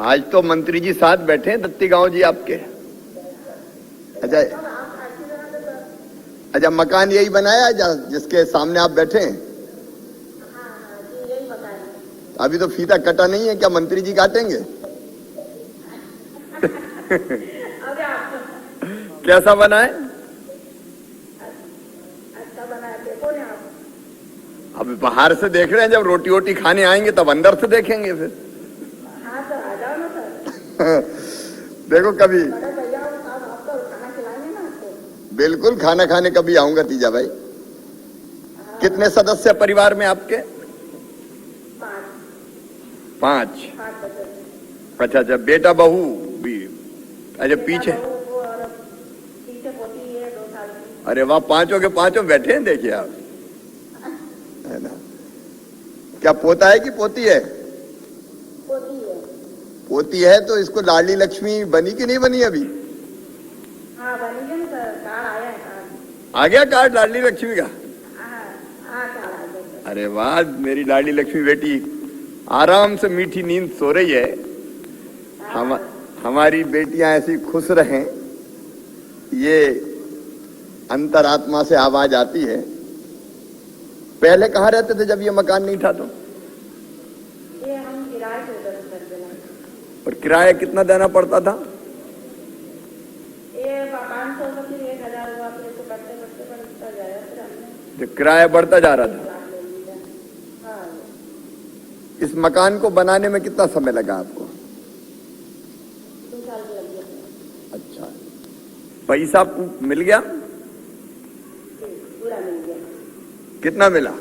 आज तो मंत्री जी साथ बैठे हैं, दत्ती गांव जी आपके। अच्छा अच्छा, मकान यही बनाया जिसके सामने आप बैठे हैं? अभी तो फीता कटा नहीं है, क्या मंत्री जी काटेंगे? कैसा बना है? अब बाहर से देख रहे हैं, जब रोटी वोटी खाने आएंगे तब अंदर से देखेंगे फिर। हाँ तो आ जाओ ना सर। देखो कभी भैया आपको खाना खिलाएंगे ना आपको। बिल्कुल, खाना खाने कभी आऊंगा तीजा भाई। कितने सदस्य परिवार में आपके? 5। अच्छा अच्छा, बेटा बहू भी? अच्छा पीछे पोती है 2 साल की। अरे वाह, 5 के 5 बैठे हैं, देखिए आप, है ना? क्या पोता है कि पोती है? पोती है। पोती है तो इसको लाडली लक्ष्मी बनी कि नहीं बनी अभी? हाँ बनी है ना सर, कार्ड आया है। कार्ड आ गया कार्ड लाडली लक्ष्मी का? कार्ड आ गया। अरे वाह, मेरी लाडली लक्ष्मी बेटी आराम से मीठी नींद सो रही है। हमारी बेटियां ऐसी खुश रहें, ये अंतरात्मा से आवाज आती है। पहले कहाँ रहते थे जब ये मकान नहीं था तो? ये हम किराए पे उधर करते हैं। और किराया कितना देना पड़ता था? ये 500 का, फिर 1000 हुआ, फिर तो बढ़ते बढ़ते बढ़ता जाएगा। फिर हमने जो किराया बढ़ता जा रहा था। हाँ। इस मकान को बनाने में कितना समय लगा आपको? 2 साल लग गए। अच्छा, पैसा मिल गया? पूरा मिल गया। कितना मिला?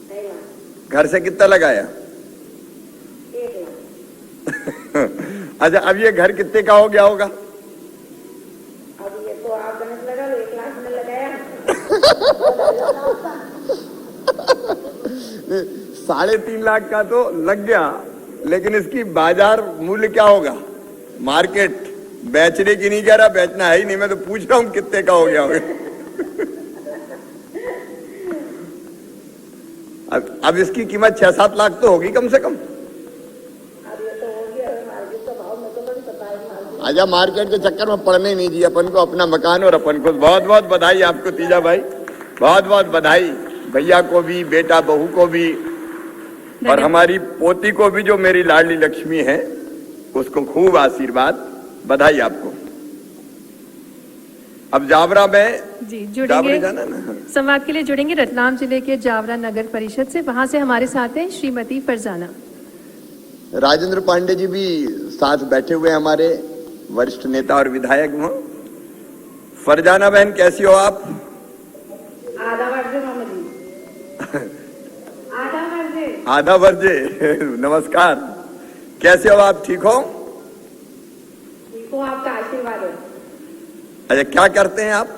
2 लाख। घर से कितना लगाया? 1 लाख। अच्छा, अब ये घर कितने का हो गया होगा? अब ये तो आप गणित लगा लो, 1 लाख में लगाया। 3.5 लाख का तो लग गया, लेकिन इसकी बाजार मूल्य क्या होगा? मार्केट बेचने की नहीं कह रहा, बेचना है ही नहीं, मैं तो पूछ रहा हूं कितने का हो गया होगा। अब इसकी कीमत 6-7 लाख तो होगी कम से कम। अब ये तो हो गया, मार्केट का भाव में तो बड़ी पता है। आजा, मार्केट के चक्कर में पड़ने नहीं जी, अपन को अपना मकान और अपन को। बहुत बहुत बधाई आपको तीजा भाई, बहुत बहुत बधाई। भैया को भी, बेटा बहू को भी, और हमारी पोती को भी जो मेरी लाडली लक्ष्मी है, उसको खूब आशीर्वाद, बधाई आपको। अब जावरा में जी जुड़ेंगे, जाना ना। संवाद के लिए जुड़ेंगे रतलाम जिले के जावरा नगर परिषद से। वहां से हमारे साथ हैं श्रीमती फरजाना। राजेंद्र पांडे जी भी साथ बैठे हुए, हमारे वरिष्ठ नेता और विधायक हो। फरजाना बहन, कैसी हो आप? आधा वर्ष मामा जी। आधा वर्जे। नमस्कार, कैसे हो आप? ठीक हो? ठीक हो, आपका आशीर्वाद है। अच्छा, क्या करते हैं आप?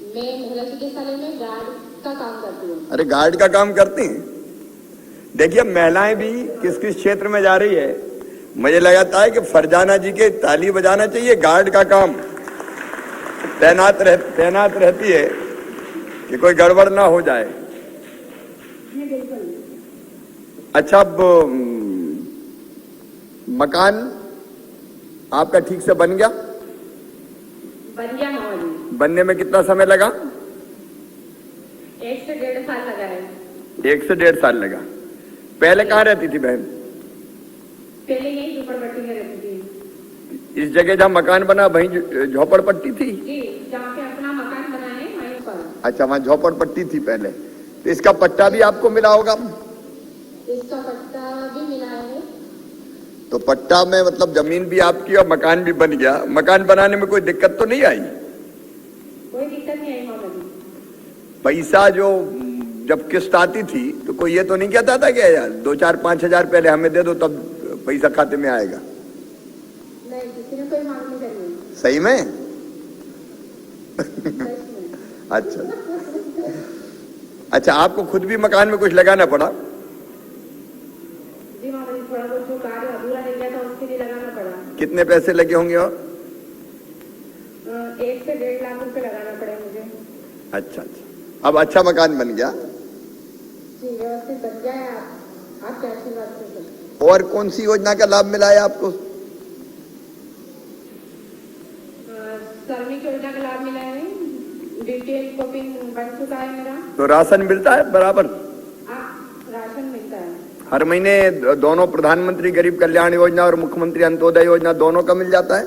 मैं महिला चिकित्सालय में गार्ड का काम करती हूँ। अरे, गार्ड का काम करती हैं? देखिए, महिलाएं भी किस किस क्षेत्र में जा रही है। मुझे लगता है कि फरजाना जी के ताली बजाना चाहिए। गार्ड का काम तैनात रहती है कि कोई गड़बड़ ना हो जाए। अच्छा, अब मकान आपका ठीक से बन गया? बन गया मामा जी। बनने में कितना समय लगा? 1 से 1.5 साल लगा है। 1 से 1.5 साल लगा। पहले कहाँ रहती थी बहन? पहले यही झोपड़पट्टी में रहती थी। इस जगह जहाँ मकान बना वहीं झोपड़पट्टी थी? जी, जहाँ पे अपना मकान बना है वहीं पर। अच्छा, वहाँ झोपड़पट्टी थी पहले। तो इसका पट्टा भी आपको मिला होगा? इसका पट्टा भी मिला है। तो पट्टा में मतलब जमीन भी आपकी और मकान भी बन गया। मकान बनाने में कोई दिक्कत तो नहीं आई? कोई दिक्कत नहीं आई मामा जी। पैसा जो जब किस्त आती थी तो कोई ये तो नहीं कहता था कि यार 2-4-5 हजार पहले हमें दे दो तब पैसा खाते में आएगा? नहीं, किसी ने कोई मांग नहीं करी। सही में? सच में। अच्छा अच्छा, आपको खुद भी मकान में कुछ लगाना पड़ा? जी मामा जी, थोड़ा बहुत जो कार्य अधूरा रह गया था उसके लिए लगाना पड़ा। कितने पैसे लगे होंगे? और 1 से 1.5 लाख रुपए लगाना पड़े मुझे। अच्छा अच्छा, अब अच्छा मकान बन गया? जी, व्यवस्थित बन गया है। आप आप कैसी बात कर सकते और कौन सी योजना का लाभ मिला है आपको? श्रमिक योजना का लाभ मिला है, डिटेल कॉपिंग बन चुका है मेरा। तो राशन मिलता है बराबर? राशन मिलता है हर महीने दोनों प्रधानमंत्री गरीब कल्याण योजना और मुख्यमंत्री अंत्योदय योजना दोनों का मिल जाता है?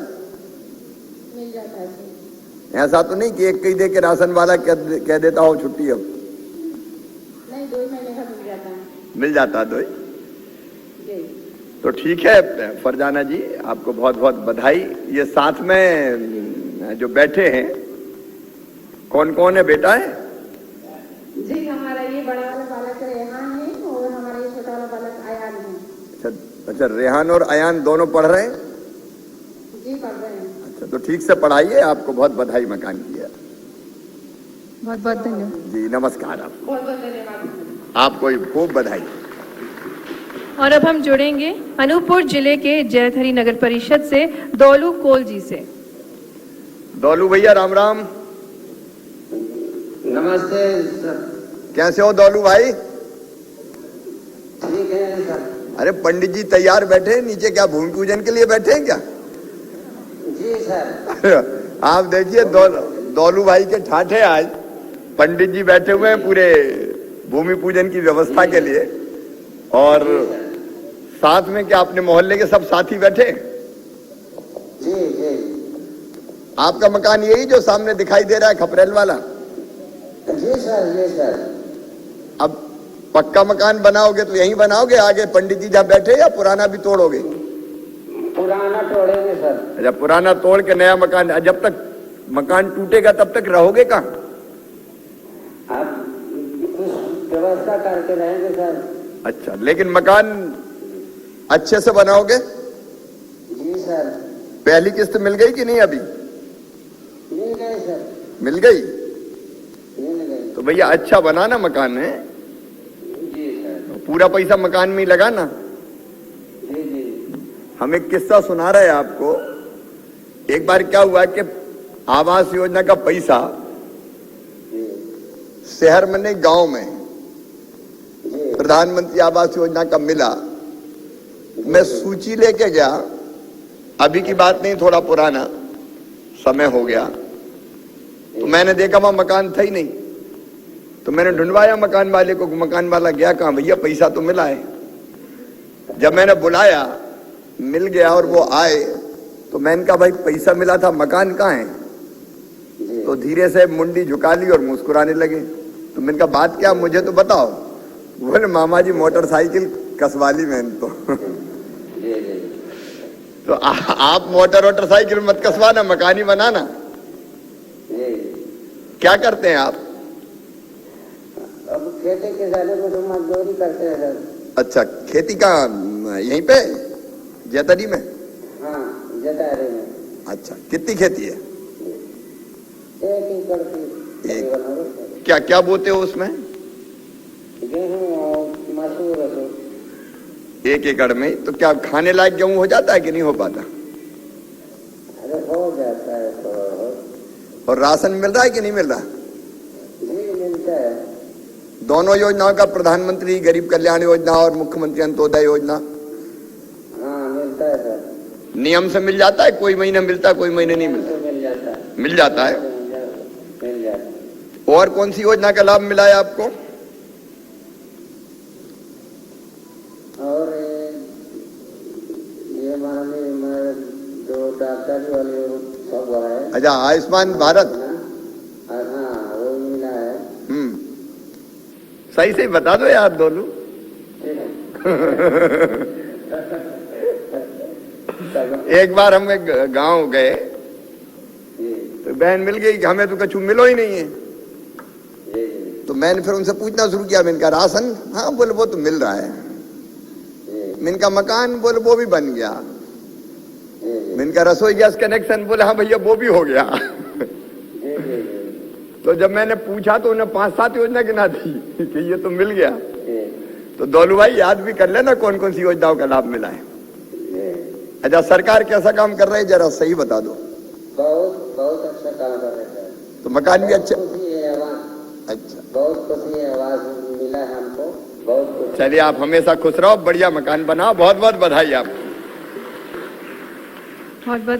मिल जाता है। ऐसा तो नहीं कि एक कही दे के राशन वाला कह देता हो छुट्टी अब? नहीं, 2 महीने का मिल जाता है। मिल जाता है दो ही? जी। तो ठीक है फरजाना जी, आपको बहुत बहुत बधाई। ये साथ में जो बैठे हैं कौन कौन है बेटा? है जी, हमारा ये बड़ा वाला बालक रेहान है और हमारा ये छोटा वाला बालक अयान है। अच्छा, रेहान और अयान दोनों पढ़ रहे हैं? जी, पढ़ रहे हैं। अच्छा, तो ठीक से पढ़ाइए। आपको बहुत बधाई मकान की है। बहुत बहुत धन्यवाद जी नमस्कार। आपको बहुत बहुत धन्यवाद। आपको खूब बधाई। और अब हम जुड़ेंगे अनूपपुर जिले के जैतहरी नगर परिषद से दौलू कोल जी से। दौलू भैया राम राम। नमस्ते सर। कैसे हो दौलू भाई? ठीक है सर। अरे पंडित जी तैयार बैठे हैं नीचे, क्या भूमि पूजन के लिए बैठे हैं क्या? जी सर। आप देखिए दौलू भाई के ठाठे आज पंडित जी बैठे हुए हैं पूरे भूमि पूजन की व्यवस्था के लिए। और साथ में क्या अपने मोहल्ले के सब साथी बैठे? जी जी। आपका मकान यही जो सामने दिखाई दे रहा है खपरेल वाला? जी सर, जी सर। अब पक्का मकान बनाओगे तो यहीं बनाओगे आगे पंडित जी जहाँ बैठे, या पुराना भी तोड़ोगे? पुराना तोड़ेंगे सर। अच्छा, पुराना तोड़ के नया मकान। जब तक मकान टूटेगा तब तक रहोगे कहाँ? आप कुछ व्यवस्था करके रहेंगे सर। अच्छा, लेकिन मकान अच्छे से बनाओगे? जी सर। पहली किस्त मिल गई कि नहीं? अभी मिल गए सर। मिल गई? मिल गए। तो भैया अच्छा बनाना मकान है, जी सर। पूरा पैसा मकान में ही लगाना। जी जी। हम एक किस्सा सुना रहे हैं आपको। एक बार क्या हुआ कि आवास योजना का पैसा जी शहर में नहीं गांव में जी। प्रधानमंत्री आवास योजना का मिला। मैं सूची लेके गया, अभी की बात नहीं, थोड़ा पुराना समय हो गया। तो मैंने देखा वहां मकान था ही नहीं। तो मैंने ढूंढवाया मकान वाले को, मकान वाला गया कहां? भैया पैसा तो मिला है। जब मैंने बुलाया मिल गया और वो आए तो मैंने कहा भाई पैसा मिला था, मकान कहाँ है? तो धीरे से मुंडी झुका ली और मुस्कुराने लगे। तो मैंने कहा बात क्या, मुझे तो बताओ। बोले मामा जी मोटरसाइकिल कसवाली मैंने तो। जी जी। तो आप मोटरसाइकिल मत कसवाना, मकान ही बनाना। जी। क्या करते हैं आप? अब खेती किसानी को तो मजदूरी करते हैं सर। अच्छा, खेती का यहीं पे जैतहरी में? हाँ, जतारे में। अच्छा, कितनी खेती है? 1 एकड़ की तकरीबन होगी सर। क्या क्या बोते हो उसमें? गेहूँ और मसूर है। 1 एकड़ में तो क्या खाने लायक गेहूं हो जाता है कि नहीं हो पाता? अरे हो जाता है तो। और राशन मिल रहा है कि नहीं मिल रहा? जी मिलता है। दोनों योजनाओं का, प्रधानमंत्री गरीब कल्याण योजना और मुख्यमंत्री अंत्योदय योजना? हाँ मिलता है सर। नियम से मिल जाता है? कोई महीने मिलता है, कोई महीने नहीं मिलता? मिल जाता है। मिल जाता है। मिल जाता है। और कौन सी योजना का लाभ मिला है आपको? और ये माननीय 2 डॉक्टर वाले सब है। अच्छा, आयुष्मान भारत? हाँ वो मिला है। सही सही बता दो यार दोनों। एक बार हम एक गांव गए तो बहन मिल गई कि हमें तो कछु मिलो ही नहीं है। तो मैंने फिर उनसे पूछना शुरू किया। मैंने कहा राशन? हाँ। बोले वो तो मिल रहा है। मैंने कहा मकान? बोले वो भी बन गया। मैंने कहा रसोई गैस कनेक्शन? बोले हाँ भैया वो भी हो गया। तो जब मैंने पूछा तो उन्हें 5-7 योजना गिना दी कि ये तो मिल गया। तो दौलू भाई याद भी कर लेना कौन कौन सी योजनाओं का लाभ मिला है। अच्छा, सरकार कैसा काम कर रही है जरा सही बता दो। बहुत बहुत अच्छा काम कर रहे हैं। तो मकान भी अच्छा? खुशी है, अच्छा, बहुत खुशी है, आवाज मिला है हमको। बहुत खुश। चलिए, आप हमेशा खुश रहो, बढ़िया मकान बनाओ। बहुत बहुत बधाई आपको। बहुत बहुत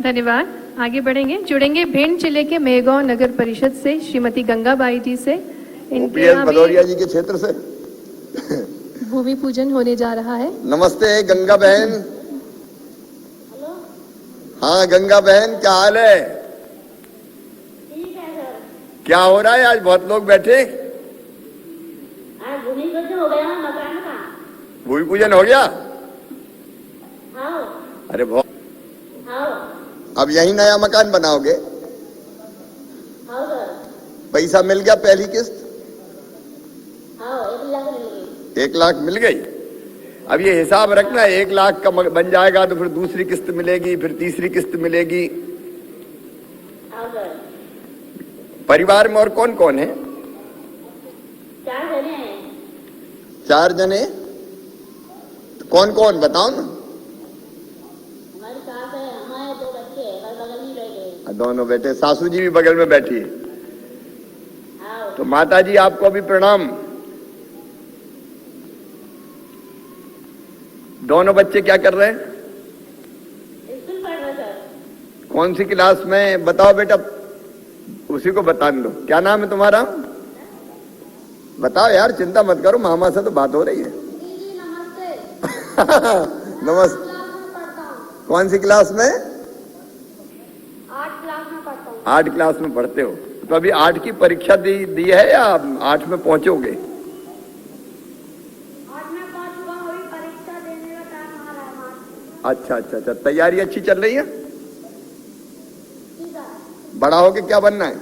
धन्यवाद। आगे बढ़ेंगे, जुड़ेंगे भिंड जिले के मेहगांव नगर परिषद से श्रीमती गंगाबाई जी से। इनके ओपीएस यहाँ भदौरिया जी के क्षेत्र से भूमि पूजन होने जा रहा है। नमस्ते गंगा बहन। हाँ गंगा बहन, क्या हाल है? ठीक है सर। क्या हो रहा है? आज बहुत लोग बैठे। आज भूमि पूजन हो गया मकान का। भूमि पूजन हो गया? हाँ अरे बहुत। हाँ अब यही नया मकान बनाओगे? हाँ सर। पैसा मिल गया पहली किस्त? हाँ 1 लाख मिल गई। 1 लाख मिल गई। अब ये हिसाब रखना, 1 लाख का बन जाएगा तो फिर दूसरी किस्त मिलेगी, फिर तीसरी किस्त मिलेगी। हाँ सर। परिवार में और कौन कौन है? 4 जने हैं। 4 जने? तो कौन कौन बताओ ना। हमारी सास है, हमारे 2 बच्चे हैं, बगल में बैठे। दोनों बेटे, सासू जी भी बगल में बैठी है। हाँ तो माता जी आपको भी प्रणाम। दोनों बच्चे क्या कर रहे हैं? स्कूल पढ़ रहे सर। कौन सी क्लास में बताओ बेटा, उसी को बता दो। क्या नाम है तुम्हारा? बताओ यार, चिंता मत करो, मामा से तो बात हो रही है। जी नमस्ते। नमस्ते। क्लास में पढ़ता हूँ। कौन सी क्लास में? 8 क्लास में पढ़ता हूँ। 8 क्लास में पढ़ते हो। तो अभी 8 की परीक्षा दी है या 8 में पहुंचोगे? 8 में पहुँच चुका हूँ, अभी परीक्षा देने का टाइम आ रहा है मार्च। अच्छा अच्छा अच्छा, तैयारी अच्छी चल रही है? ठीक है। बड़ा होके क्या बनना है?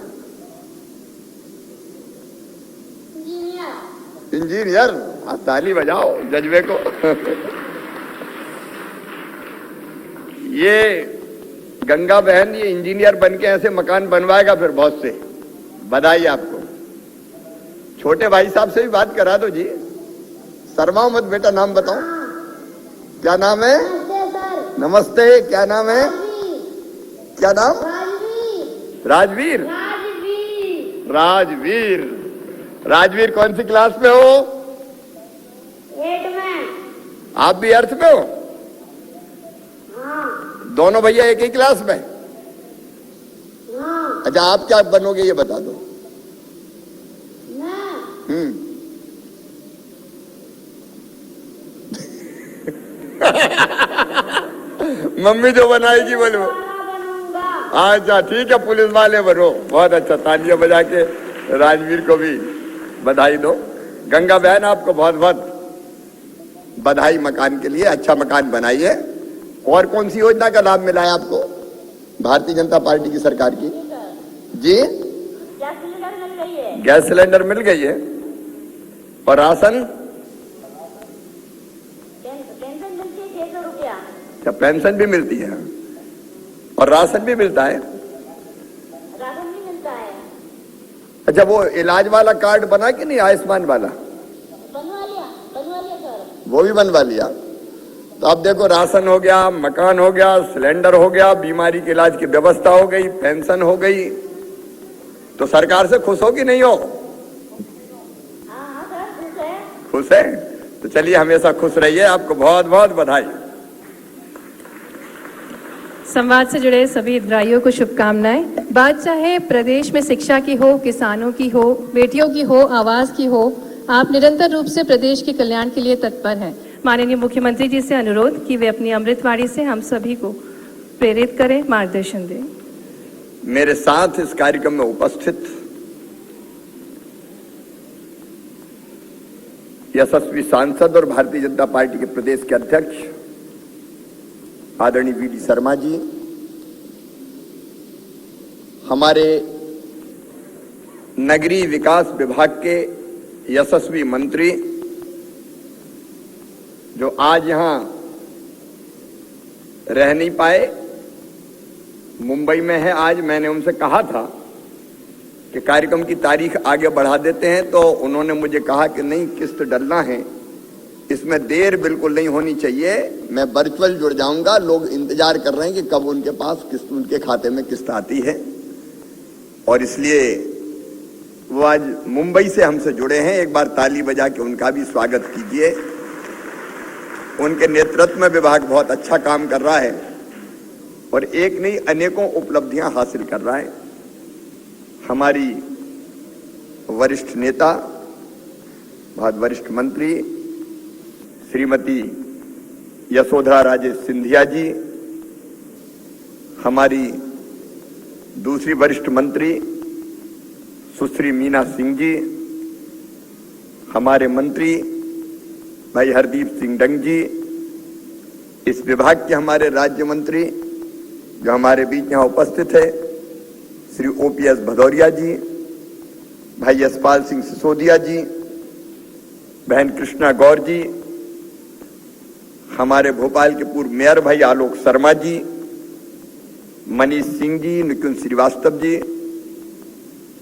इंजीनियर। इंजीनियर? ताली बजाओ जज्बे को। ये गंगा बहन ये इंजीनियर बन के ऐसे मकान बनवाएगा फिर बहुत से। बधाई आपको। छोटे भाई साहब से भी बात करा दो जी। शर्माओ मत बेटा, नाम बताओ। क्या नाम है? नमस्ते सर। नमस्ते, क्या नाम है? क्या नाम? राजवीर। राजवीर। राजवीर। राजवीर। राजवीर कौन सी क्लास में हो? 8 में। आप भी अर्थ में हो? हाँ दोनों भैया एक ही क्लास में? हाँ। अच्छा, आप क्या बनोगे ये बता दो। मैं मम्मी जो बनाएगी बोलो। वाला बनूंगा। अच्छा ठीक है, पुलिस वाले बनो। बहुत अच्छा, तालियां बजा के राजवीर को भी बधाई दो। गंगा बहन आपको बहुत बहुत बधाई मकान के लिए। अच्छा मकान बनाइए। और कौन सी योजना का लाभ मिला है आपको भारतीय जनता पार्टी की सरकार की? जी, गैस सिलेंडर मिल गई है। गैस सिलेंडर मिल गई है। और राशन? पेंशन मिलती है 600 रुपया। क्या पेंशन भी मिलती है? और राशन भी मिलता है? राशन भी मिलता है। अच्छा, वो इलाज वाला कार्ड बना कि नहीं, आयुष्मान वाला? बनवा लिया सर। वो भी बनवा लिया। तो अब देखो, राशन हो गया, मकान हो गया, सिलेंडर हो गया, बीमारी के इलाज की व्यवस्था हो गई, पेंशन हो गई। तो सरकार से खुश हो कि नहीं हो? हाँ सर, खुश है। खुश है? तो चलिए, हमेशा खुश रहिए। आपको बहुत बहुत बधाई। संवाद से जुड़े सभी हितग्राहियों को शुभकामनाएं। बात चाहे प्रदेश में शिक्षा की हो, किसानों की हो, बेटियों की हो, आवास की हो, आप निरंतर रूप से प्रदेश के कल्याण के लिए तत्पर हैं। माननीय मुख्यमंत्री जी से अनुरोध कि वे अपनी अमृतवाणी से हम सभी को प्रेरित करें, मार्गदर्शन दें। मेरे साथ इस कार्यक्रम में उपस्थित यशस्वी सांसद और भारतीय जनता पार्टी के प्रदेश के अध्यक्ष आदरणीय वी डी शर्मा जी, हमारे नगरीय विकास विभाग के यशस्वी मंत्री जो आज यहां रह नहीं पाए, मुंबई में है आज। मैंने उनसे कहा था कि कार्यक्रम की तारीख आगे बढ़ा देते हैं, तो उन्होंने मुझे कहा कि नहीं, किस्त डलना है, इसमें देर बिल्कुल नहीं होनी चाहिए, मैं वर्चुअल जुड़ जाऊंगा। लोग इंतजार कर रहे हैं कि कब उनके पास किस्त, उनके खाते में किस्त आती है। और इसलिए वो आज मुंबई से हमसे जुड़े हैं। एक बार ताली बजा के उनका भी स्वागत कीजिए। उनके नेतृत्व में विभाग बहुत अच्छा काम कर रहा है और एक नहीं अनेकों उपलब्धियां हासिल कर रहा है। हमारी वरिष्ठ नेता, बहुत वरिष्ठ मंत्री श्रीमती यशोधरा राजे सिंधिया जी, हमारी दूसरी वरिष्ठ मंत्री सुश्री मीना सिंह जी, हमारे मंत्री भाई हरदीप सिंह डंग जी, इस विभाग के हमारे राज्य मंत्री जो हमारे बीच यहां उपस्थित है श्री ओपीएस भदौरिया जी, भाई यशपाल सिंह सिसोदिया जी, बहन कृष्णा गौर जी, हमारे भोपाल के पूर्व मेयर भाई आलोक शर्मा जी, मनीष सिंह जी, निकुंज श्रीवास्तव जी,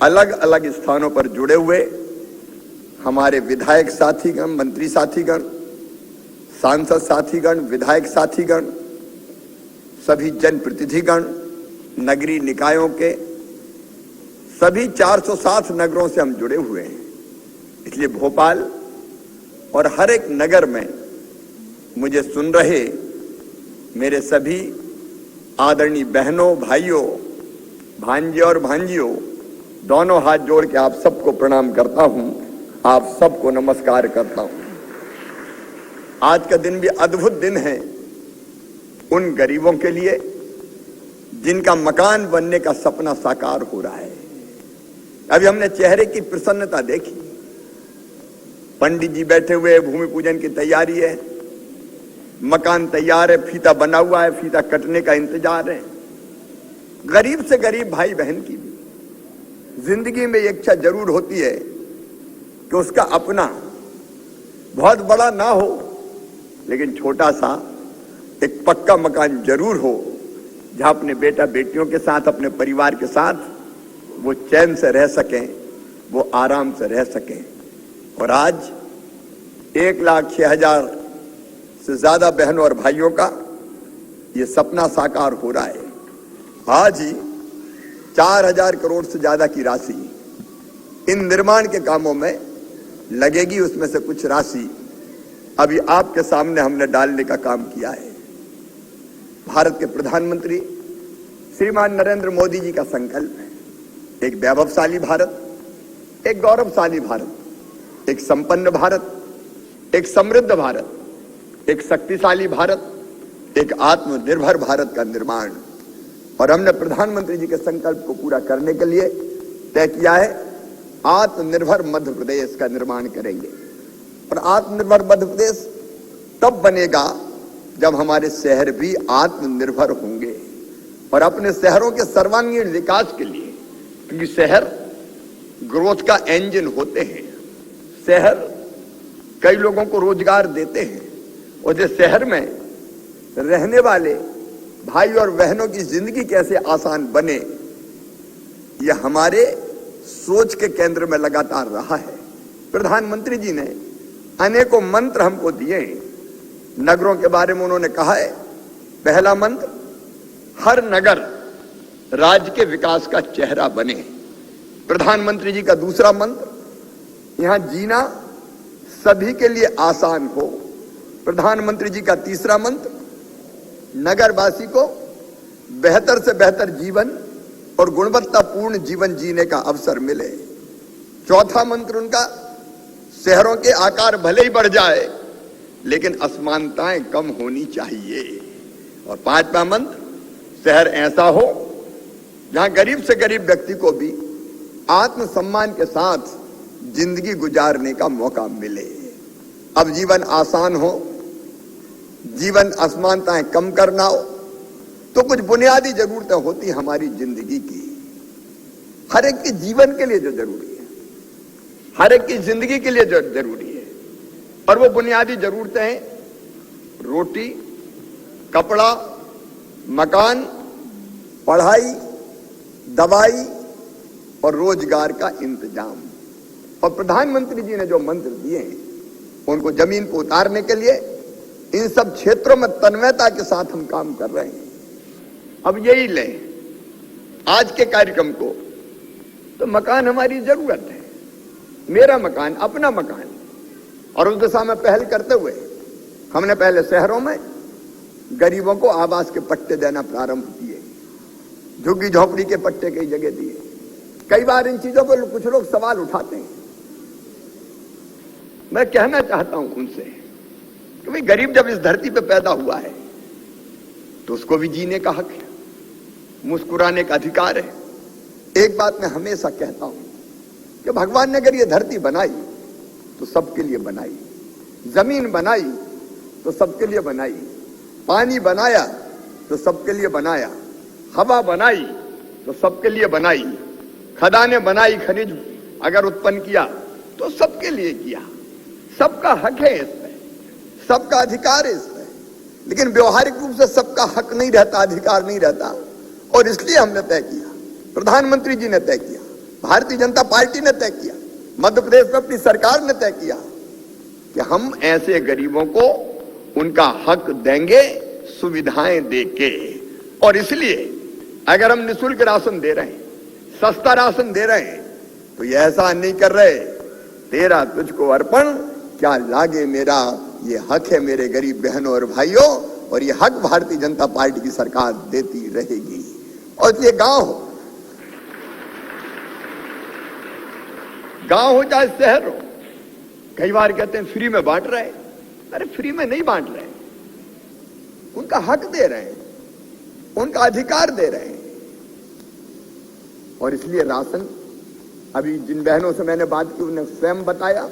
अलग अलग स्थानों पर जुड़े हुए हमारे विधायक साथीगण, मंत्री साथीगण, सांसद साथीगण, विधायक साथीगण, सभी जनप्रतिनिधिगण, नगरीय निकायों के सभी 407 नगरों से हम जुड़े हुए हैं। इसलिए भोपाल और हर एक नगर में मुझे सुन रहे मेरे सभी आदरणीय बहनों, भाइयों, भांजे और भांजियों, दोनों हाथ जोड़ के आप सबको प्रणाम करता हूं, आप सबको नमस्कार करता हूं। आज का दिन भी अद्भुत दिन है उन गरीबों के लिए जिनका मकान बनने का सपना साकार हो रहा है। अभी हमने चेहरे की प्रसन्नता देखी। पंडित जी बैठे हुए, भूमि पूजन की तैयारी है, मकान तैयार है, फीता बना हुआ है, फीता कटने का इंतजार है। गरीब से गरीब भाई बहन की भी जिंदगी में एक इच्छा जरूर होती है कि उसका अपना बहुत बड़ा ना हो लेकिन छोटा सा एक पक्का मकान जरूर हो जहां अपने बेटा बेटियों के साथ, अपने परिवार के साथ वो चैन से रह सकें, वो आराम से रह सकें। और आज 1,06,000 से ज्यादा बहनों और भाइयों का ये सपना साकार हो रहा है। आज ही 4,000 करोड़ से ज्यादा की राशि इन निर्माण के कामों में लगेगी। उसमें से कुछ राशि अभी आपके सामने हमने डालने का काम किया है। भारत के प्रधानमंत्री श्रीमान नरेंद्र मोदी जी का संकल्प है एक वैभवशाली भारत, एक गौरवशाली भारत, एक संपन्न भारत, एक समृद्ध भारत, एक शक्तिशाली भारत, एक आत्मनिर्भर भारत का निर्माण। और हमने प्रधानमंत्री जी के संकल्प को पूरा करने के लिए तय किया है आत्मनिर्भर मध्य प्रदेश का निर्माण करेंगे। और आत्मनिर्भर मध्य प्रदेश तब बनेगा जब हमारे शहर भी आत्मनिर्भर होंगे और अपने शहरों के सर्वांगीण विकास के लिए, क्योंकि शहर ग्रोथ का इंजन होते हैं, शहर कई लोगों को रोजगार देते हैं और जो शहर में रहने वाले भाई और बहनों की जिंदगी कैसे आसान बने, यह हमारे सोच के केंद्र में लगातार रहा है। प्रधानमंत्री जी ने अनेकों मंत्र हमको दिए हैं। नगरों के बारे में उन्होंने कहा है, पहला मंत्र, हर नगर राज्य के विकास का चेहरा बने। प्रधानमंत्री जी का दूसरा मंत्र, यहां जीना सभी के लिए आसान हो। प्रधानमंत्री जी का तीसरा मंत्र, नगरवासी को बेहतर से बेहतर जीवन और गुणवत्तापूर्ण जीवन जीने का अवसर मिले। चौथा मंत्र उनका, शहरों के आकार भले ही बढ़ जाए लेकिन असमानताएं कम होनी चाहिए। और पांचवा मंत्र, शहर ऐसा हो जहां गरीब से गरीब व्यक्ति को भी आत्मसम्मान के साथ जिंदगी गुजारने का मौका मिले। अब जीवन आसान हो, जीवन असमानताएं कम करना हो तो कुछ बुनियादी जरूरतें होती हमारी जिंदगी की, हर एक के जीवन के लिए जो जरूरी है, हर एक की जिंदगी के लिए जो जरूरी है। और वो बुनियादी जरूरतें हैं रोटी, कपड़ा, मकान, पढ़ाई, दवाई और रोजगार का इंतजाम। और प्रधानमंत्री जी ने जो मंत्र दिए हैं उनको जमीन पर उतारने के लिए इन सब क्षेत्रों में तन्मयता के साथ हम काम कर रहे हैं। अब यही लें आज के कार्यक्रम को, तो मकान हमारी जरूरत है, मेरा मकान, अपना मकान। और उस दिशा में पहल करते हुए हमने पहले शहरों में गरीबों को आवास के पट्टे देना प्रारंभ किए, झुग्गी झोपड़ी के पट्टे कई जगह दिए। कई बार इन चीजों पर कुछ लोग सवाल उठाते हैं। मैं कहना चाहता हूं उनसे कि भाई गरीब जब इस धरती पे पैदा हुआ है तो उसको भी जीने का हक है, मुस्कुराने का अधिकार है। एक बात मैं हमेशा कहता हूं कि भगवान ने अगर ये धरती बनाई तो सबके लिए बनाई, जमीन बनाई तो सबके लिए बनाई, पानी बनाया तो सबके लिए बनाया, हवा बनाई तो सबके लिए बनाई, खदानें बनाई, खनिज अगर उत्पन्न किया तो सबके लिए किया। सबका हक है इस पे, सबका अधिकार है इस पे। लेकिन व्यवहारिक रूप से सबका हक नहीं रहता, अधिकार नहीं रहता। और इसलिए हमने तय किया, प्रधानमंत्री जी ने तय किया, भारतीय जनता पार्टी ने तय किया, मध्य प्रदेश में अपनी सरकार ने तय किया कि हम ऐसे गरीबों को उनका हक देंगे, सुविधाएं देके। और इसलिए अगर हम निःशुल्क राशन दे रहे हैं, सस्ता राशन दे रहे हैं, तो ये ऐसा नहीं कर रहे तेरा तुझको अर्पण क्या लागे मेरा, ये हक है मेरे गरीब बहनों और भाइयों। और ये हक भारतीय जनता पार्टी की सरकार देती रहेगी। और ये गांव हो चाहे शहर हो, कई बार कहते हैं फ्री में बांट रहे। अरे फ्री में नहीं बांट रहे, उनका हक दे रहे हैं, उनका अधिकार दे रहे हैं। और इसलिए राशन, अभी जिन बहनों से मैंने बात की उन्होंने स्वयं बताया,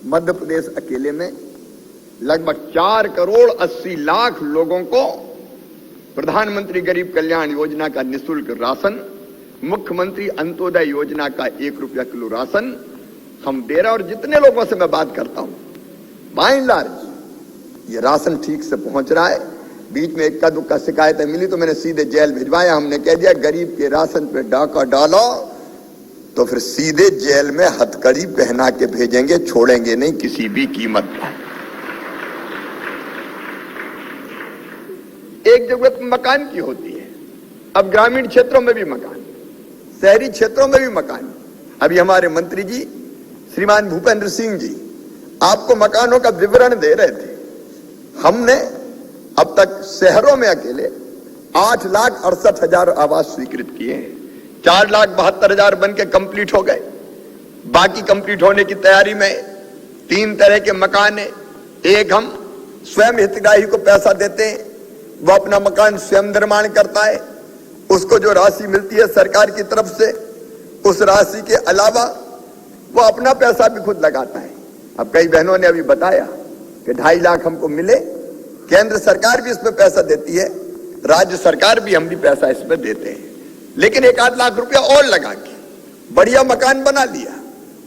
मध्य प्रदेश अकेले में लगभग 4,80,00,000 लोगों को प्रधानमंत्री गरीब कल्याण योजना का निःशुल्क राशन, मुख्यमंत्री अंत्योदय योजना का 1 रुपया किलो राशन हम दे रहे हैं। और जितने लोगों से मैं बात करता हूं, बाय एंड लार्ज ये राशन ठीक से पहुंच रहा है। बीच में इक्का दुक्का शिकायतें मिली तो मैंने सीधे जेल भिजवाया। हमने कह दिया गरीब के राशन पे डाका डालो तो फिर सीधे जेल में हथकड़ी पहना के भेजेंगे, छोड़ेंगे नहीं किसी भी कीमत पर। एक जरूरत मकान की होती है, अब ग्रामीण क्षेत्रों में भी मकान, शहरी क्षेत्रों में भी मकान। अभी हमारे मंत्री जी श्रीमान भूपेंद्र सिंह जी आपको मकानों का विवरण दे रहे थे। हमने अब तक शहरों में अकेले 8,68,000 आवास स्वीकृत किए हैं। 4,72,000 बन के कंप्लीट हो गए, बाकी कंप्लीट होने की तैयारी में। 3 तरह के मकान है। एक हम स्वयं हितग्राही को पैसा देते हैं, वो अपना मकान स्वयं निर्माण करता है, उसको जो राशि मिलती है सरकार की तरफ से, उस राशि के अलावा वो अपना पैसा भी खुद लगाता है। अब कई बहनों ने अभी बताया कि 2.5 लाख हमको मिले, केंद्र सरकार भी इसमें पैसा देती है, राज्य सरकार भी, हम भी पैसा इसमें देते हैं। लेकिन 1-8 लाख रुपया और लगा के बढ़िया मकान बना लिया।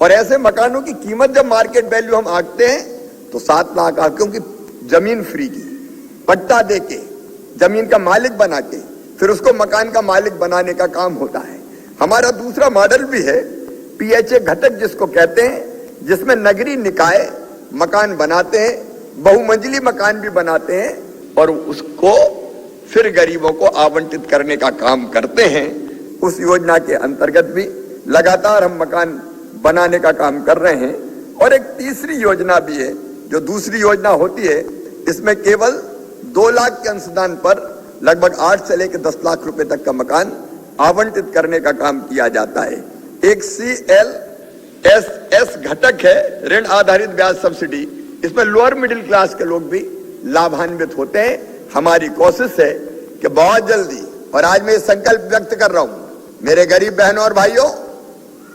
और ऐसे मकानों की कीमत जब मार्केट वैल्यू हम आंकते हैं तो 7 लाख, क्योंकि जमीन फ्री की, पट्टा देके जमीन का मालिक बना के फिर उसको मकान का मालिक बनाने का काम होता है। हमारा दूसरा मॉडल भी है PHA घटक जिसको कहते हैं, जिसमें नगरीय निकाय मकान बनाते हैं, बहुमंजिली मकान भी बनाते हैं और उसको फिर गरीबों को आवंटित करने का काम करते हैं। उस योजना के अंतर्गत भी लगातार हम मकान बनाने का काम कर रहे हैं। और एक तीसरी योजना भी है जो दूसरी योजना होती है, इसमें केवल 2 लाख के अंशदान पर लगभग 8 से लेकर 10 लाख रुपए तक का मकान आवंटित करने का काम किया जाता है। एक CLSS घटक है, ऋण आधारित ब्याज सब्सिडी। इसमें लोअर मिडिल क्लास के लोग भी लाभान्वित होते हैं। हमारी कोशिश है कि बहुत जल्दी, और आज मैं ये संकल्प व्यक्त कर रहा हूं मेरे गरीब बहनों और भाइयों,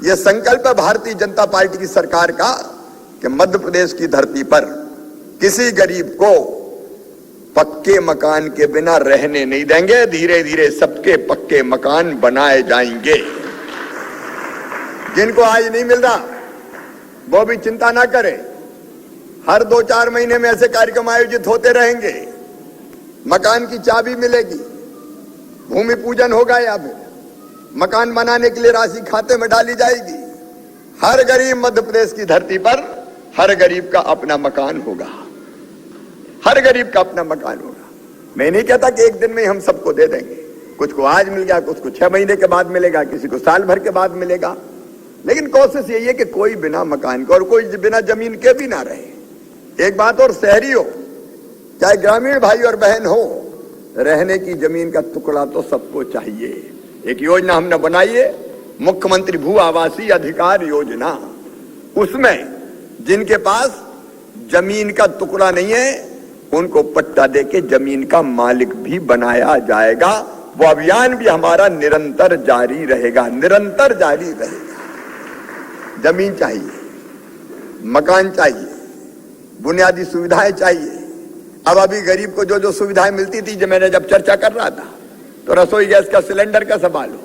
ये संकल्प है भारतीय जनता पार्टी की सरकार का कि मध्य प्रदेश की धरती पर किसी गरीब को पक्के मकान के बिना रहने नहीं देंगे। धीरे धीरे सबके पक्के मकान बनाए जाएंगे। जिनको आज नहीं मिल रहा वो भी चिंता ना करें, हर 2-4 महीने में ऐसे कार्यक्रम आयोजित होते रहेंगे। मकान की चाबी मिलेगी, भूमि पूजन होगा या फिर मकान बनाने के लिए राशि खाते में डाली जाएगी। हर गरीब मध्य प्रदेश की धरती पर हर गरीब का अपना मकान होगा, हर गरीब का अपना मकान होगा। मैं नहीं कहता कि एक दिन में हम सबको दे देंगे, कुछ को आज मिल गया, कुछ को 6 महीने के बाद मिलेगा, किसी को साल भर के बाद मिलेगा। लेकिन कोशिश यही है कि कोई बिना मकान के और कोई बिना जमीन के भी ना रहे। एक बात और, शहरी हो चाहे ग्रामीण भाई और बहन हो, रहने की जमीन का टुकड़ा तो सबको चाहिए। एक योजना हमने बनाई है, मुख्यमंत्री भू आवासीय अधिकार योजना। उसमें जिनके पास जमीन का टुकड़ा नहीं है उनको पट्टा देके जमीन का मालिक भी बनाया जाएगा। वो अभियान भी हमारा निरंतर जारी रहेगा, निरंतर जारी रहेगा। जमीन चाहिए, मकान चाहिए, बुनियादी सुविधाएं चाहिए। अब अभी गरीब को जो जो सुविधाएं मिलती थी, जब मैंने चर्चा कर रहा था, तो रसोई गैस का सिलेंडर का सवाल हो,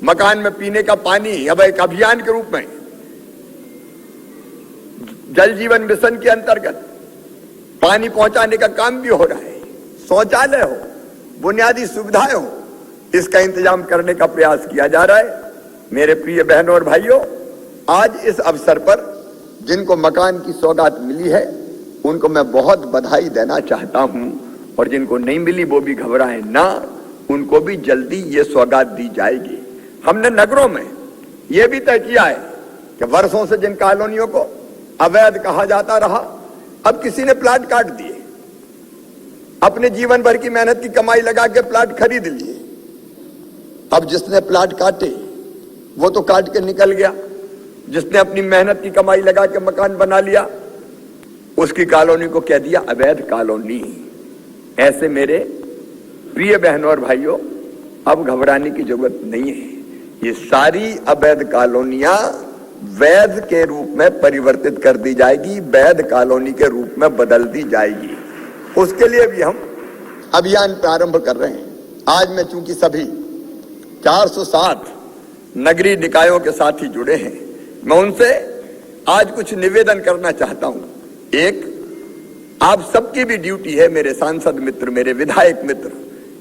मकान में पीने का पानी, अब एक अभियान के रूप में जल जीवन मिशन के अंतर्गत पानी पहुंचाने का काम भी हो रहा है। शौचालय हो, बुनियादी सुविधाएं हो, इसका इंतजाम करने का प्रयास किया जा रहा है। मेरे प्रिय बहनों और भाइयों, आज इस अवसर पर जिनको मकान की सौगात मिली है उनको मैं बहुत बधाई देना चाहता हूं, और जिनको नहीं मिली वो भी घबराएं ना, उनको भी जल्दी ये सौगात दी जाएगी। हमने नगरों में यह भी तय किया है कि वर्षों से जिन कॉलोनियों को अवैध कहा जाता रहा, अब किसी ने प्लाट काट दिए, अपने जीवन भर की मेहनत की कमाई लगा के प्लाट खरीद लिए। अब जिसने प्लाट काटे वो तो काट के निकल गया, जिसने अपनी मेहनत की कमाई लगा के मकान बना लिया उसकी कॉलोनी को कह दिया अवैध कॉलोनी। ऐसे मेरे प्रिय बहनों और भाइयों, अब घबराने की जरूरत नहीं है। ये सारी अवैध कॉलोनियां वैध के रूप में परिवर्तित कर दी जाएगी, वैध कॉलोनी के रूप में बदल दी जाएगी। उसके लिए भी हम अभियान प्रारंभ कर रहे हैं। आज मैं चूंकि सभी 407 नगरीय निकायों के साथ ही जुड़े हैं, मैं उनसे आज कुछ निवेदन करना चाहता हूं। एक, आप सबकी भी ड्यूटी है, मेरे सांसद मित्र, मेरे विधायक मित्र,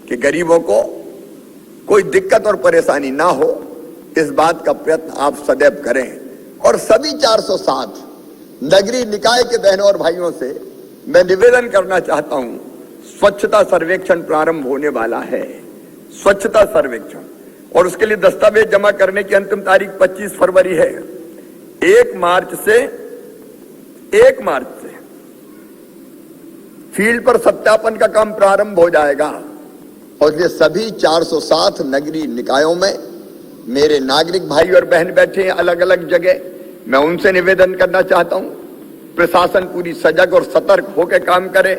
कि गरीबों को कोई दिक्कत और परेशानी ना हो, इस बात का प्रयत्न आप सदैव करें। और सभी 407 नगरीय निकाय के बहनों और भाइयों से मैं निवेदन करना चाहता हूं, स्वच्छता सर्वेक्षण प्रारंभ होने वाला है। स्वच्छता सर्वेक्षण, और उसके लिए दस्तावेज जमा करने की अंतिम तारीख 25 फरवरी है। 1 मार्च से फील्ड पर सत्यापन का काम प्रारंभ हो जाएगा। और ये सभी 407 नगरीय निकायों में मेरे नागरिक भाई और बहन बैठे हैं अलग अलग जगह। मैं उनसे निवेदन करना चाहता हूं, प्रशासन पूरी सजग और सतर्क होकर काम करे।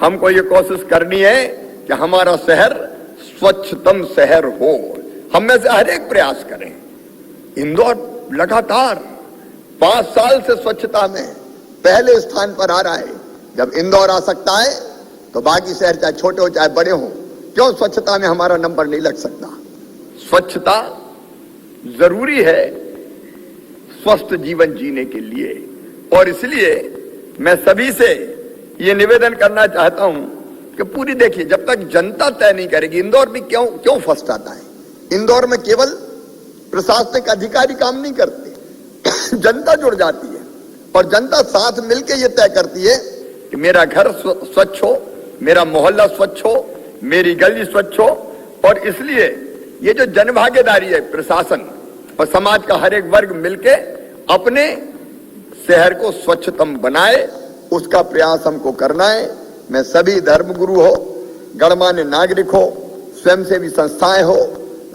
हमको ये कोशिश करनी है कि हमारा शहर स्वच्छतम शहर हो। हम में से हर एक प्रयास करें। इंदौर लगातार 5 साल से स्वच्छता में पहले स्थान पर आ रहा है। जब इंदौर आ सकता है तो बाकी शहर चाहे छोटे हो चाहे बड़े हो, क्यों स्वच्छता में हमारा नंबर नहीं लग सकता? स्वच्छता जरूरी है स्वस्थ जीवन जीने के लिए। और इसलिए मैं सभी से ये निवेदन करना चाहता हूं कि पूरी देखिए, जब तक जनता तय नहीं करेगी, इंदौर भी क्यों फर्स्ट आता है? इंदौर में केवल प्रशासनिक अधिकारी काम नहीं करते, जनता जुड़ जाती है और जनता साथ मिलकर ये तय करती है कि मेरा घर स्वच्छ हो, मेरा मोहल्ला स्वच्छ हो, मेरी गली स्वच्छ हो। और इसलिए ये जो जनभागीदारी है, प्रशासन और समाज का हर एक वर्ग मिलके अपने शहर को स्वच्छतम बनाए, उसका प्रयास हमको करना है। मैं सभी धर्मगुरु हो, गणमान्य नागरिक हो, स्वयंसेवी संस्थाएं हो,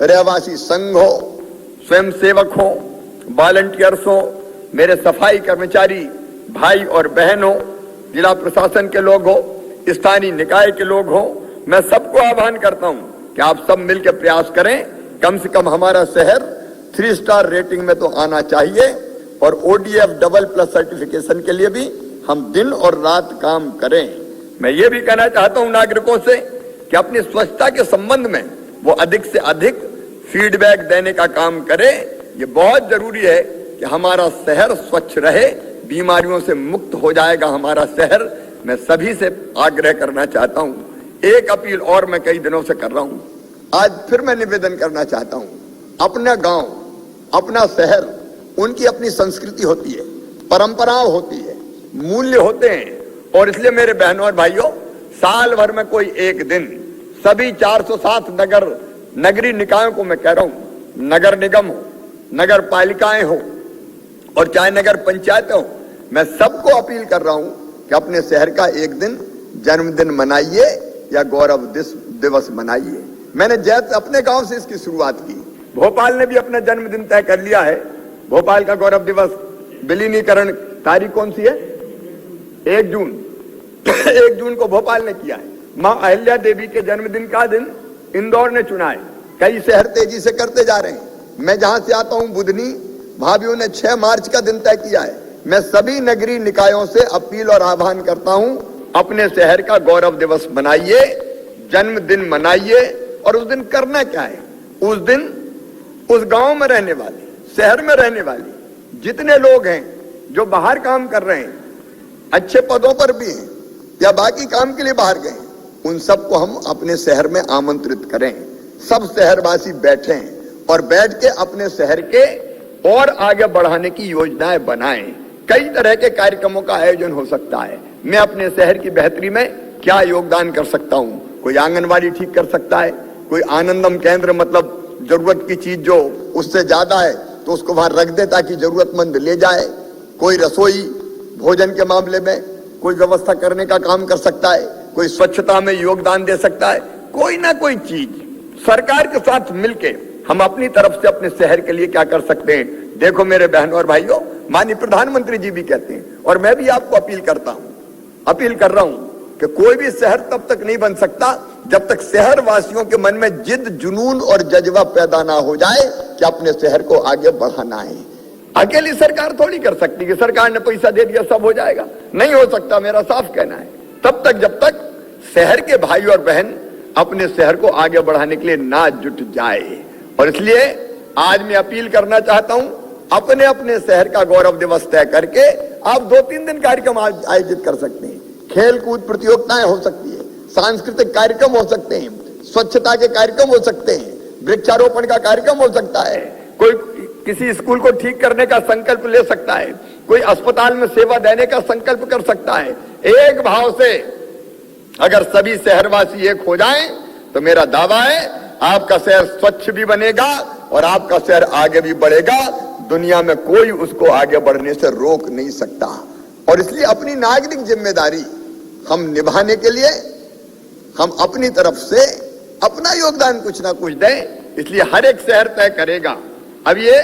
रहवासी संघ हो, स्वयं सेवक हो, वॉलंटियर्स हो, मेरे सफाई कर्मचारी भाई और बहन हो, जिला प्रशासन के लोग हो, स्थानीय निकाय के लोग हो, मैं सबको आह्वान करता हूं कि आप सब मिलकर प्रयास करें। कम से कम हमारा शहर 3 स्टार रेटिंग में तो आना चाहिए। और ODF AA+ सर्टिफिकेशन के लिए भी हम दिन और रात काम करें। मैं ये भी कहना चाहता हूं नागरिकों से कि अपनी स्वच्छता के संबंध में वो अधिक से अधिक फीडबैक देने का काम करें। ये बहुत जरूरी है कि हमारा शहर स्वच्छ रहे, बीमारियों से मुक्त हो जाएगा हमारा शहर। मैं सभी से आग्रह करना चाहता हूं, एक अपील और मैं कई दिनों से कर रहा हूं, आज फिर मैं निवेदन करना चाहता हूं। अपना गांव, अपना शहर, उनकी अपनी संस्कृति होती है, परंपराएं होती है, मूल्य होते हैं। और इसलिए मेरे बहनों और भाइयों, साल भर में कोई एक दिन सभी 407 नगरीय निकायों को मैं कह रहा हूं, नगर निगम हो, नगर पालिकाएं हो, और चाहे नगर पंचायत हो, मैं सबको अपील कर रहा हूं कि अपने शहर का एक दिन जन्मदिन मनाइए या गौरव दिवस मनाइए। मैंने जैसे अपने गांव से इसकी शुरुआत की। भोपाल ने भी अपना जन्मदिन तय कर लिया है। भोपाल का गौरव दिवस विलीनीकरण तारीख कौन सी है? 1 जून। 1 जून को भोपाल ने किया है। मां अहिल्या देवी के जन्मदिन का दिन इंदौर ने चुना है। कई शहर तेजी से करते जा रहे हैं। मैं जहां से आता हूं बुधनी, वहां भी उन्हें 6 मार्च का दिन तय किया है। मैं सभी नगरीय निकायों से अपील और आह्वान करता हूं, अपने शहर का गौरव दिवस मनाइए, जन्मदिन मनाइए। और उस दिन करना क्या है? उस दिन उस गांव में रहने वाले, शहर में रहने वाले जितने लोग हैं जो बाहर काम कर रहे हैं, अच्छे पदों पर भी हैं या बाकी काम के लिए बाहर गए, उन सबको हम अपने शहर में आमंत्रित करें। सब शहरवासी बैठें और बैठ के अपने शहर के और आगे बढ़ाने की योजनाएं बनाएं। कई तरह के कार्यक्रमों का आयोजन हो सकता है। मैं अपने शहर की बेहतरी में क्या योगदान कर सकता हूं? कोई आंगनवाड़ी ठीक कर सकता है, कोई आनंदम केंद्र, मतलब जरूरत की चीज जो उससे ज्यादा है तो उसको वहां रख दे ताकि जरूरतमंद ले जाए। कोई रसोई भोजन के मामले में कोई व्यवस्था करने का काम कर सकता है, कोई स्वच्छता में योगदान दे सकता है। कोई ना कोई चीज सरकार के साथ मिलके हम अपनी तरफ से अपने शहर के लिए क्या कर सकते हैं। देखो मेरे बहनों और भाइयों, माननीय प्रधानमंत्री जी भी कहते हैं और मैं भी आपको अपील कर रहा हूं कि कोई भी शहर तब तक नहीं बन सकता जब तक शहर वासियों के मन में जिद, जुनून और जज्बा पैदा ना हो जाए कि अपने शहर को आगे बढ़ाना है। अकेली सरकार थोड़ी कर सकती कि सरकार ने पैसा दे दिया सब हो जाएगा। नहीं हो सकता, मेरा साफ कहना है। तब तक जब तक शहर के भाई और बहन अपने शहर को आगे बढ़ाने के लिए ना जुट जाए। और इसलिए आज मैं अपील करना चाहता हूं, अपने अपने शहर का गौरव दिवस तय करके आप 2-3 दिन कार्यक्रम आयोजित कर सकते हैं। खेल कूद प्रतियोगिताएं हो सकती है, सांस्कृतिक कार्यक्रम हो सकते हैं, स्वच्छता के कार्यक्रम हो सकते हैं, वृक्षारोपण का कार्यक्रम हो सकता है, कोई किसी स्कूल को ठीक करने का संकल्प ले सकता है, कोई अस्पताल में सेवा देने का संकल्प कर सकता है। एक भाव से अगर सभी शहरवासी एक हो जाएं तो मेरा दावा है आपका शहर स्वच्छ भी बनेगा और आपका शहर आगे भी बढ़ेगा। दुनिया में कोई उसको आगे बढ़ने से रोक नहीं सकता। और इसलिए अपनी नागरिक जिम्मेदारी हम निभाने के लिए हम अपनी तरफ से अपना योगदान कुछ ना कुछ दें। इसलिए हर एक शहर तय करेगा। अब ये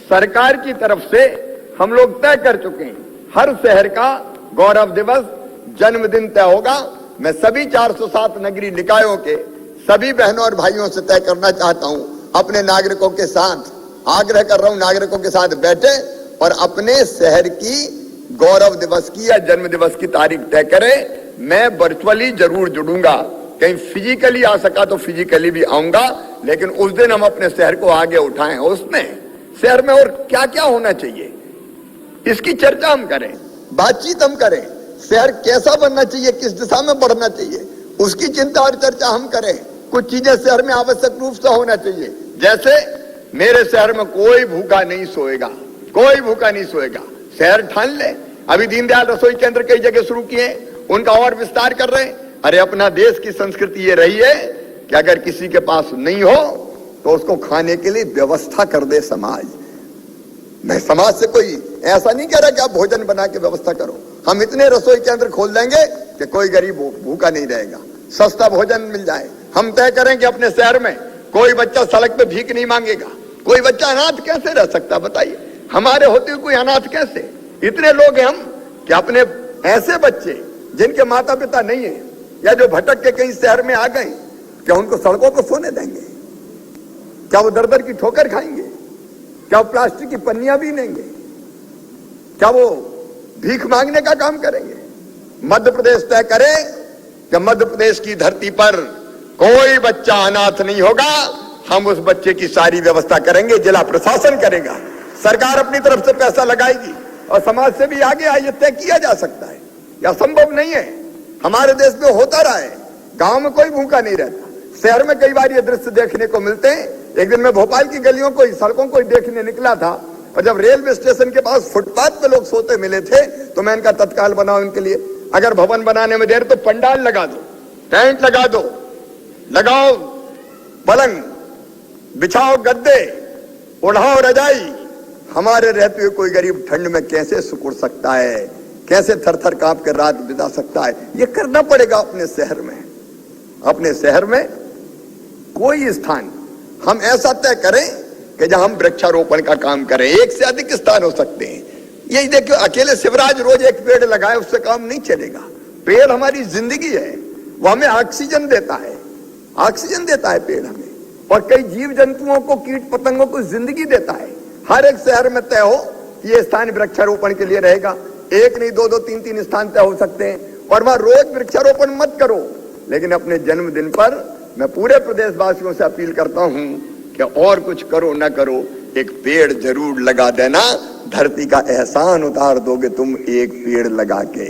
सरकार की तरफ से हम लोग तय कर चुके हैं, हर शहर का गौरव दिवस, जन्मदिन तय होगा। मैं सभी 407 नगरीय निकायों के सभी बहनों और भाइयों से तय करना चाहता हूं, अपने नागरिकों के साथ आग्रह कर रहा हूं, नागरिकों के साथ बैठे और अपने शहर की गौरव दिवस की या जन्म दिवस की तारीख तय करें। मैं वर्चुअली जरूर जुड़ूंगा, कहीं फिजिकली आ सका तो फिजिकली भी आऊंगा, लेकिन उस दिन हम अपने शहर को आगे उठाएं। उसमें शहर में और क्या क्या होना चाहिए इसकी चर्चा हम करें, बातचीत हम करें। शहर कैसा बनना चाहिए, किस दिशा में बढ़ना चाहिए, उसकी चिंता और चर्चा हम करें। कुछ चीजें शहर में आवश्यक रूप से होना चाहिए, जैसे मेरे शहर में कोई भूखा नहीं सोएगा, कोई भूखा नहीं सोएगा। शहर ठान ले। अभी दीनदयाल रसोई केंद्र कई जगह शुरू किए, उनका और विस्तार कर रहे हैं। अरे अपना देश की संस्कृति ये रही है कि अगर किसी के पास नहीं हो तो उसको खाने के लिए व्यवस्था कर दे समाज। मैं समाज से कोई ऐसा नहीं कह रहा कि आप भोजन बना के व्यवस्था करो। हम इतने रसोई केंद्र खोल देंगे कि कोई गरीब भूखा नहीं रहेगा, सस्ता भोजन मिल जाए। हम तय करेंगे अपने शहर में कोई बच्चा सड़क पे भीख नहीं मांगेगा। कोई बच्चा अनाथ कैसे रह सकता, बताइए? हमारे होते हुए कोई अनाथ कैसे? इतने लोग हैं हम कि अपने ऐसे बच्चे जिनके माता पिता नहीं है या जो भटक के कहीं शहर में आ गए, क्या उनको सड़कों पर सोने देंगे? क्या वो दर दर की ठोकर खाएंगे? क्या वो प्लास्टिक की पन्नियां भी लेंगे? क्या वो भीख मांगने का काम करेंगे? मध्य प्रदेश तय करे कि मध्य प्रदेश की धरती पर कोई बच्चा अनाथ नहीं होगा। हम उस बच्चे की सारी व्यवस्था करेंगे, जिला प्रशासन करेगा, सरकार अपनी तरफ से पैसा लगाएगी और समाज से भी आगे आइए तय किया जा सकता है। यह संभव नहीं है, हमारे देश में होता रहा है। गांव में कोई भूखा नहीं रहता, शहर में कई बार ये दृश्य देखने को मिलते हैं। एक दिन मैं भोपाल की गलियों को, सड़कों को देखने निकला था और जब रेलवे स्टेशन के पास फुटपाथ पे लोग सोते मिले थे तो मैं इनका तत्काल बनाओ इनके लिए। अगर भवन बनाने में देर तो पंडाल लगा दो, टेंट लगा दो, लगाओ पलंग, बिछाओ गद्दे, ओढ़ाओ रजाई, हमारे रहते हुए कोई गरीब ठंड में कैसे सिकुड़ सकता है, कैसे थर-थर कांप कर रात बिता सकता है, ये करना पड़ेगा अपने शहर में। अपने शहर में कोई स्थान हम ऐसा तय करें कि जहां हम वृक्षारोपण का काम करें। एक से अधिक स्थान हो सकते हैं। यही देखिए, अकेले शिवराज रोज एक पेड़ लगाए उससे काम नहीं चलेगा। पेड़ हमारी जिंदगी है, वो हमें ऑक्सीजन देता है, ऑक्सीजन देता है पेड़ हमें, और कई जीव जंतुओं को, कीट पतंगों को जिंदगी देता है। हर एक शहर में तय हो कि ये स्थान वृक्षारोपण के लिए रहेगा। एक नहीं, दो दो तीन तीन स्थान तय हो सकते हैं, और वहां रोज वृक्षारोपण मत करो, लेकिन अपने जन्मदिन पर मैं पूरे प्रदेशवासियों से अपील करता हूं कि और कुछ करो न करो, एक पेड़ जरूर लगा देना। धरती का एहसान उतार दोगे तुम एक पेड़ लगा के।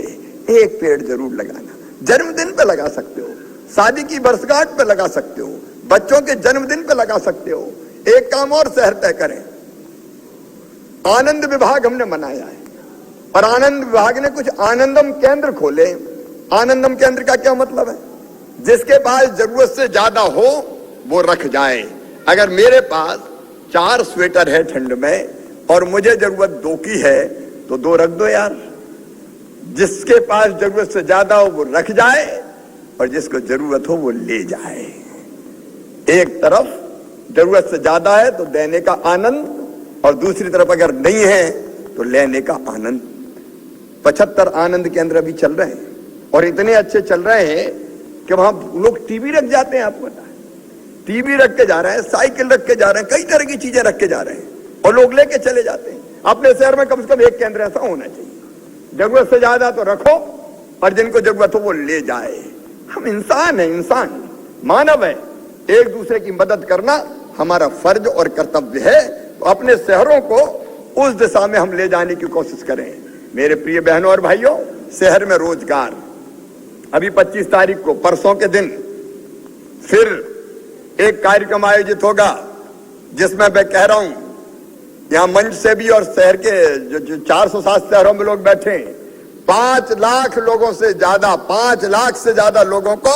एक पेड़ जरूर लगाना। जन्मदिन पे लगा सकते हो, शादी की वर्षगांठ पे लगा सकते हो, बच्चों के जन्मदिन पे लगा सकते हो। एक काम और शहर तय करें, आनंद विभाग हमने बनाया है, और आनंद विभाग ने कुछ आनंदम केंद्र खोले। आनंदम केंद्र का क्या मतलब है? जिसके पास जरूरत से ज्यादा हो वो रख जाए। अगर मेरे पास 4 स्वेटर है ठंड में और मुझे जरूरत 2 की है तो 2 रख दो यार। जिसके पास जरूरत से ज्यादा हो वो रख जाए, और जिसको जरूरत हो वो ले जाए। एक तरफ जरूरत से ज्यादा है तो देने का आनंद, और दूसरी तरफ अगर नहीं है तो लेने का आनंद। 75 आनंद केंद्र अभी चल रहे हैं, और इतने अच्छे चल रहे हैं कि वहां लोग टीवी रख जाते हैं। आपको पता है, टीवी रख के जा रहे हैं, साइकिल रख के जा रहे हैं, कई तरह की चीजें रख के जा रहे हैं, और लोग लेके चले जाते हैं। अपने शहर में कम से कम एक केंद्र ऐसा होना चाहिए। जरूरत से ज्यादा तो रखो, और जिनको जरूरत हो वो ले जाए। हम इंसान हैं, इंसान मानव है। एक दूसरे की मदद करना हमारा फर्ज और कर्तव्य है। तो अपने शहरों को उस दिशा में हम ले जाने की कोशिश करें। मेरे प्रिय बहनों और भाइयों, शहर में रोजगार, अभी 25 तारीख को, परसों के दिन, फिर एक कार्यक्रम आयोजित होगा, जिसमें मैं कह रहा हूं, यहां मंच से भी और शहर के जो 407 शहरों में लोग बैठे हैं, 5 लाख लोगों से ज्यादा, 5 लाख से ज्यादा लोगों को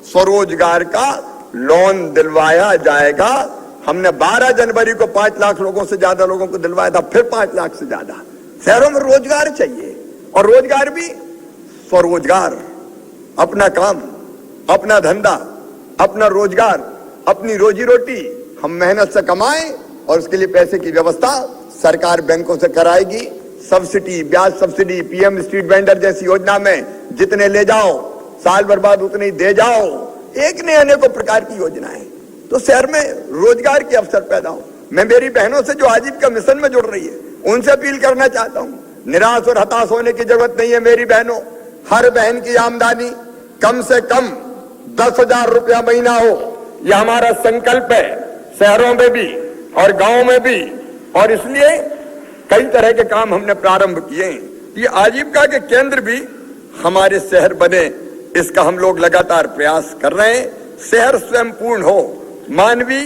स्वरोजगार का लोन दिलवाया जाएगा। हमने 12 जनवरी को 5 लाख लोगों से ज्यादा लोगों को दिलवाया था, फिर 5 लाख से ज्यादा। शहरों में रोजगार चाहिए, और रोजगार भी स्वरोजगार, अपना काम, अपना धंधा, अपना रोजगार, अपनी रोजी रोटी हम मेहनत से कमाएं, और उसके लिए पैसे की व्यवस्था सरकार बैंकों से कराएगी। सब्सिडी, ब्याज सब्सिडी, पीएम स्ट्रीट वेंडर जैसी योजना में जितने ले जाओ, साल भर बाद उतने ही दे जाओ। एक ने अनेकों प्रकार की योजनाएं, तो शहर में रोजगार के अवसर पैदा हो। मैं मेरी बहनों से जो आजीविका मिशन में जुड़ रही है, उनसे अपील करना चाहता हूं। निराश और हताश होने की जरूरत नहीं है मेरी बहनों। हर बहन की आमदनी कम से कम 10,000 रुपया महीना हो, यह हमारा संकल्प है, शहरों में भी और गांव में भी। और इसलिए कई तरह के काम हमने प्रारंभ किए हैं। ये आजीविका के केंद्र भी हमारे शहर बने, इसका हम लोग लगातार प्रयास कर रहे हैं। शहर स्वयं पूर्ण हो, मानवीय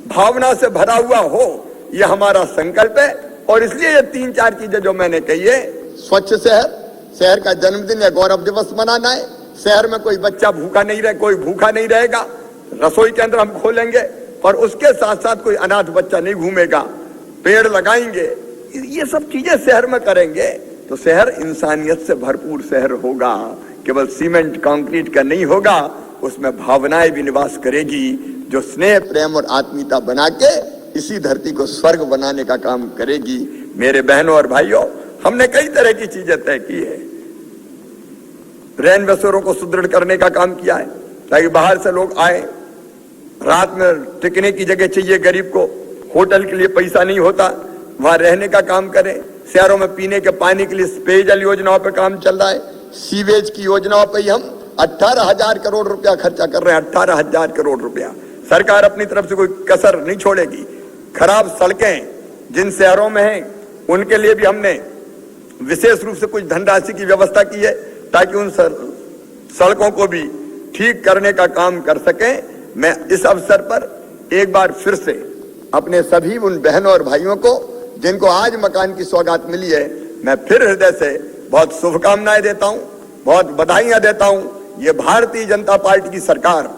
भावना से भरा हुआ हो, यह हमारा संकल्प है। और इसलिए ये 3-4 चीजें जो मैंने कही है, स्वच्छ शहर, शहर का जन्मदिन या गौरव दिवस मनाना है। शहर में कोई बच्चा भूखा नहीं रहे, कोई भूखा नहीं रहेगा। रसोई केंद्र हम खोलेंगे, और उसके साथ साथ कोई अनाथ बच्चा नहीं घूमेगा। पेड़ लगाएंगे, ये सब चीजें शहर में करेंगे तो शहर इंसानियत से भरपूर शहर होगा। केवल सीमेंट कंक्रीट का नहीं होगा, उसमें भावनाएं भी निवास करेगी, जो स्नेह, प्रेम और आत्मीयता बना के इसी धरती को स्वर्ग बनाने का काम करेगी। मेरे बहनों और भाइयों, हमने कई तरह की चीजें तय की है। रैन बसेरों को सुदृढ़ करने का काम किया है, ताकि बाहर से लोग आए, रात में टिकने की जगह चाहिए गरीब को, होटल के लिए पैसा नहीं होता, वहां रहने का काम करें। शहरों में पीने के पानी के लिए पेयजल योजनाओं पर काम चल रहा है। सीवेज की योजनाओं पर ही हम 18,000 करोड़ रुपया खर्चा कर रहे हैं। 18,000 करोड़ रुपया सरकार अपनी तरफ से कोई कसर नहीं छोड़ेगी। खराब सड़कें जिन शहरों में हैं, उनके लिए भी हमने विशेष रूप से कुछ धनराशि की व्यवस्था की है, ताकि उन सड़कों को भी ठीक करने का काम कर सकें। मैं इस अवसर पर एक बार फिर से अपने सभी उन बहनों और भाइयों को जिनको आज मकान की सौगात मिली है, मैं फिर हृदय से बहुत शुभकामनाएं देता हूं, बहुत बधाइयां देता हूं। ये भारतीय जनता पार्टी की सरकार,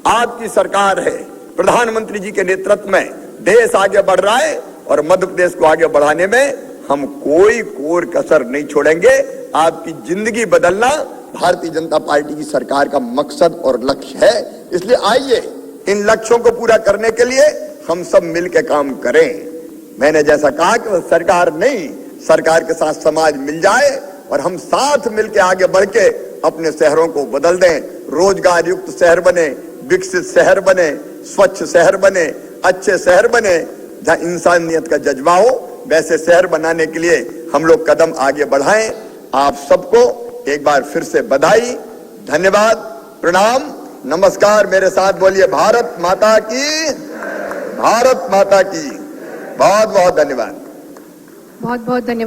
आपकी सरकार है। प्रधानमंत्री जी के नेतृत्व में देश आगे बढ़ रहा है, और मध्य प्रदेश को आगे बढ़ाने में हम कोई कोर कसर नहीं छोड़ेंगे। आपकी जिंदगी बदलना भारतीय जनता पार्टी की सरकार का मकसद और लक्ष्य है। इसलिए आइए इन लक्ष्यों को पूरा करने के लिए हम सब मिलकर काम करें। मैंने जैसा कहा कि सरकार नहीं, सरकार के साथ समाज मिल जाए और हम साथ मिलकर आगे बढ़ के अपने शहरों को बदल दें। रोजगार युक्त शहर बने, विकसित शहर बने, स्वच्छ शहर बने, अच्छे शहर बने, जहां इंसानियत का जज्बा हो, वैसे शहर बनाने के लिए हम लोग कदम आगे बढ़ाएं। आप सबको एक बार फिर से बधाई, धन्यवाद, प्रणाम, नमस्कार। मेरे साथ बोलिए भारत माता की, भारत माता की। बहुत बहुत धन्यवाद। बहुत बहुत धन्यवाद।